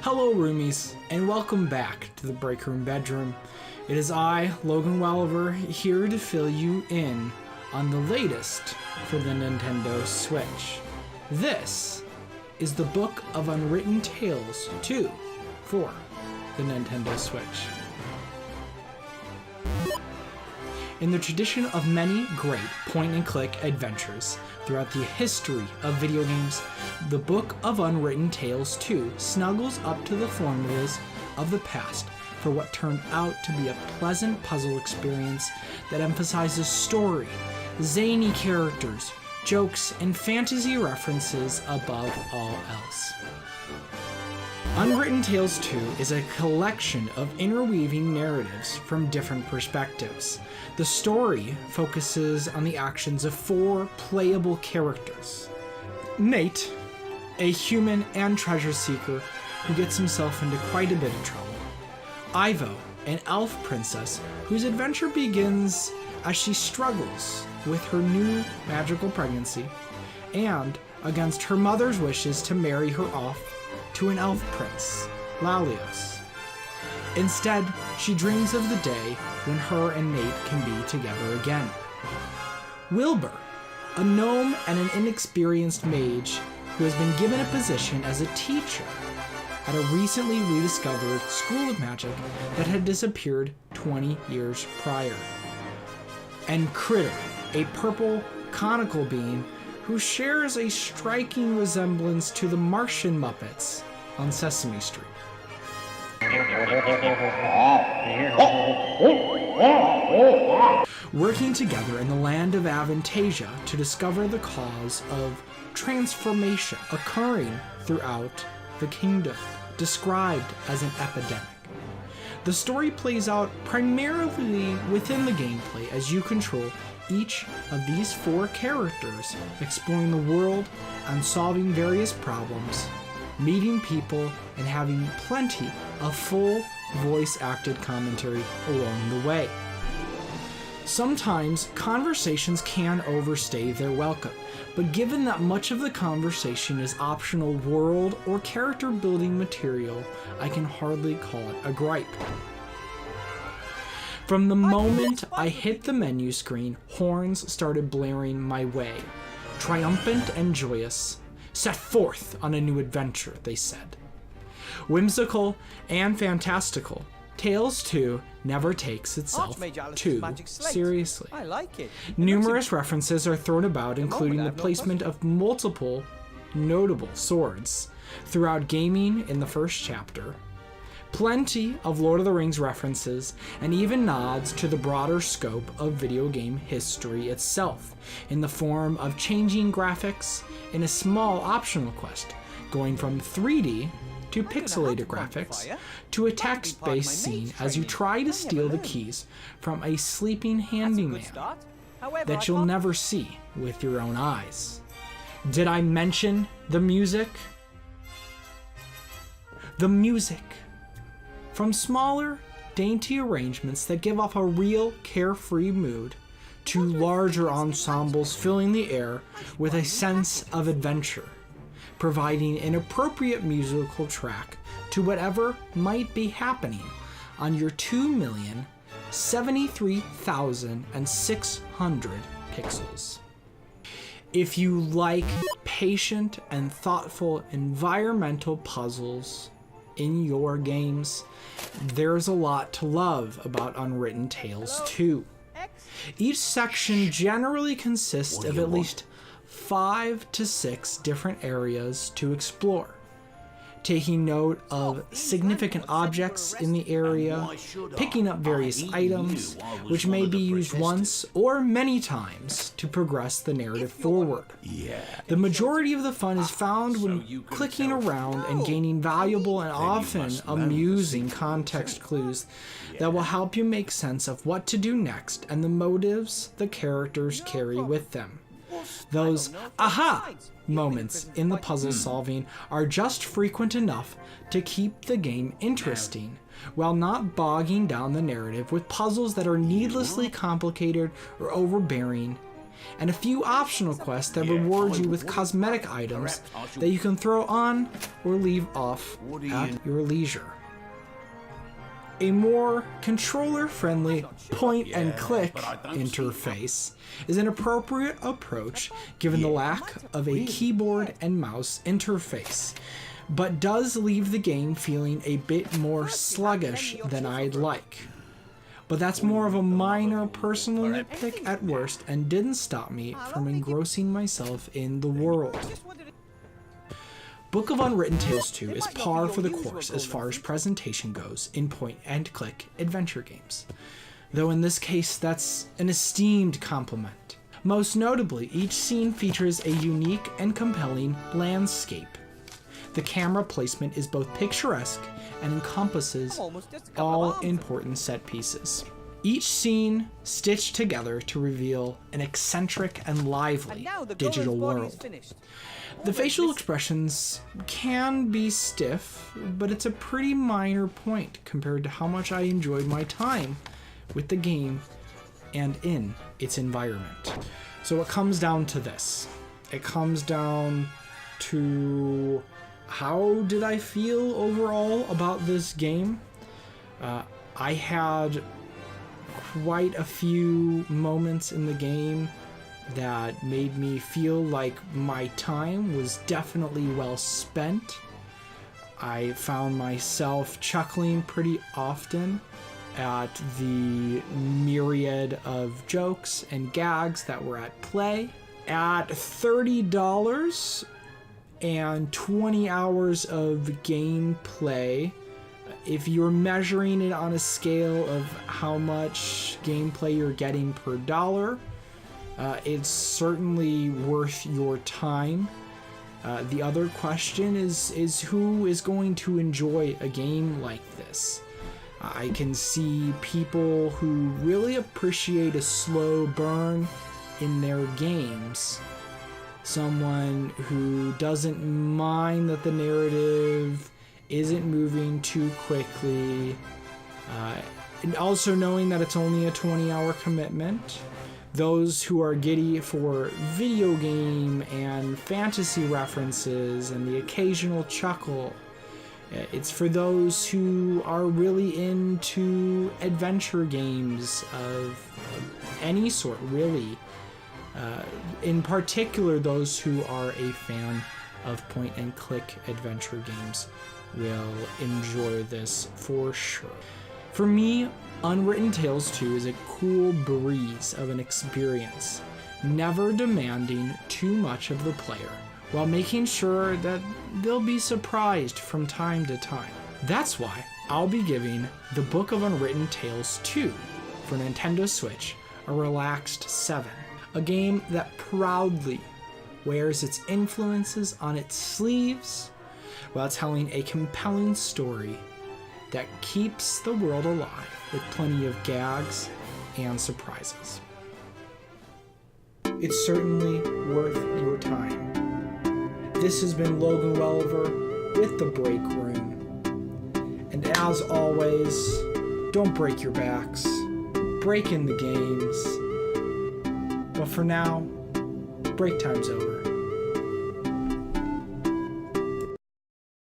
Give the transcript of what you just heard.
Hello roomies, and welcome back to the Break Room Bedroom. It is I, Logan Welliver, here to fill you in on the latest for the Nintendo Switch. This is the Book of Unwritten Tales 2 for the Nintendo Switch. In the tradition of many great point-and-click adventures throughout the history of video games, the Book of Unwritten Tales 2 snuggles up to the formulas of the past for what turned out to be a pleasant puzzle experience that emphasizes story, zany characters, jokes, and fantasy references above all else. Unwritten Tales 2 is a collection of interweaving narratives from different perspectives. The story focuses on the actions of 4 playable characters. Nate, a human and treasure seeker who gets himself into quite a bit of trouble. Ivo, an elf princess whose adventure begins as she struggles with her new magical pregnancy and against her mother's wishes to marry her off to an elf prince, Lalios. Instead, she dreams of the day when her and Nate can be together again. Wilbur, a gnome and an inexperienced mage who has been given a position as a teacher at a recently rediscovered school of magic that had disappeared 20 years prior. And Critter, a purple conical being who shares a striking resemblance to the Martian Muppets on Sesame Street. Working together in the land of Aventasia to discover the cause of transformation occurring throughout the kingdom, described as an epidemic. The story plays out primarily within the gameplay as you control each of these 4 characters, exploring the world and solving various problems, meeting people, and having plenty of full voice-acted commentary along the way. Sometimes conversations can overstay their welcome, but given that much of the conversation is optional world or character building material, I can hardly call it a gripe. From the moment I hit the menu screen, horns started blaring my way. Triumphant and joyous, set forth on a new adventure, they said. Whimsical and fantastical, Tales 2 never takes itself too seriously. I like it. Numerous references are thrown about, including the placement of multiple notable swords throughout gaming in the first chapter, plenty of Lord of the Rings references, and even nods to the broader scope of video game history itself, in the form of changing graphics in a small optional quest, going from 3D to pixelated graphics to a text-based scene as you try to steal the keys from a sleeping handyman that you'll never see with your own eyes. Did I mention the music? The music. From smaller, dainty arrangements that give off a real carefree mood to larger ensembles filling the air with a sense of adventure, providing an appropriate musical track to whatever might be happening on your 2,073,600 pixels. If you like patient and thoughtful environmental puzzles in your games, there's a lot to love about Unwritten Tales 2. Each section generally consists of at least 5 to 6 different areas to explore, taking note of significant objects in the area, picking up various items, which may be used once or many times to progress the narrative forward. The majority of the fun is found when clicking around and gaining valuable and often amusing context clues that will help you make sense of what to do next and the motives the characters carry with them. Those aha moments in the puzzle solving are just frequent enough to keep the game interesting, while not bogging down the narrative with puzzles that are needlessly complicated or overbearing and a few optional quests that reward you with cosmetic items that you can throw on or leave off at your leisure. A more controller-friendly point-and-click interface is an appropriate approach given the lack of a keyboard and mouse interface, but does leave the game feeling a bit more sluggish than I'd like. But that's more of a minor personal nitpick at worst and didn't stop me from engrossing myself in the world. Book of Unwritten Tales 2 is par for the course as far as presentation goes in point-and-click adventure games, though in this case that's an esteemed compliment. Most notably, each scene features a unique and compelling landscape. The camera placement is both picturesque and encompasses all important set pieces. Each scene stitched together to reveal an eccentric and lively digital world. The facial expressions can be stiff, but it's a pretty minor point compared to how much I enjoyed my time with the game and in its environment. So it comes down to this. It comes down to how did I feel overall about this game? I had quite a few moments in the game that made me feel like my time was definitely well spent. I found myself chuckling pretty often at the myriad of jokes and gags that were at play. At $30 and 20 hours of gameplay, if you're measuring it on a scale of how much gameplay you're getting per dollar, it's certainly worth your time. The other question is who is going to enjoy a game like this? I can see people who really appreciate a slow burn in their games. Someone who doesn't mind that the narrative isn't moving too quickly, and also knowing that it's only a 20-hour commitment. Those who are giddy for video game and fantasy references and the occasional chuckle. It's for those who are really into adventure games of any sort, really. In particular, those who are a fan of point-and-click adventure games will enjoy this for sure. For me, Unwritten Tales 2 is a cool breeze of an experience, never demanding too much of the player, while making sure that they'll be surprised from time to time. That's why I'll be giving the Book of Unwritten Tales 2 for Nintendo Switch a relaxed 7, a game that proudly wears its influences on its sleeves while telling a compelling story that keeps the world alive with plenty of gags and surprises. It's certainly worth your time. This has been Logan Welliver with The Break Room. And as always, don't break your backs, break in the games. But for now, break time's over.